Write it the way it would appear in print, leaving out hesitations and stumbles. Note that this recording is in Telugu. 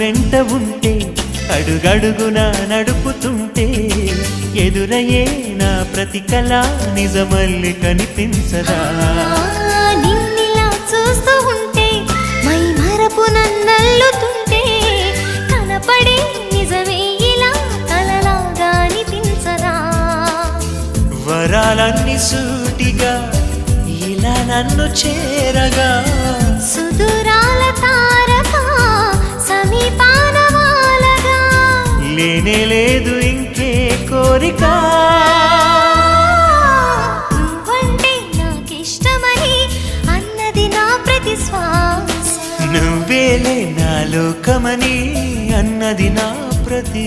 వెంట ఉంటే అడుగడుగున నడుపుతుంటే ఎదురయ్యే నా ప్రతి కళ నిజమల్లి కనిపించదా నిన్నిలా చూస్తూ ఉంటే మై మరపు నన్నల్లుతుంటే కనపడే నిజమే ఇలా కలలాగా అనిపించదా వరాలన్నీ సూటిగా ఇలా నన్ను చేరగా సుదూరాల తారక సమీపాన వాలగా లేనే లేదు ఇంకే కోరిక నువ్వంటే నాకిష్టమని అన్నది నా ప్రతి శ్వాస నువ్వేలే నా లోకమని అన్నది నా ప్రతి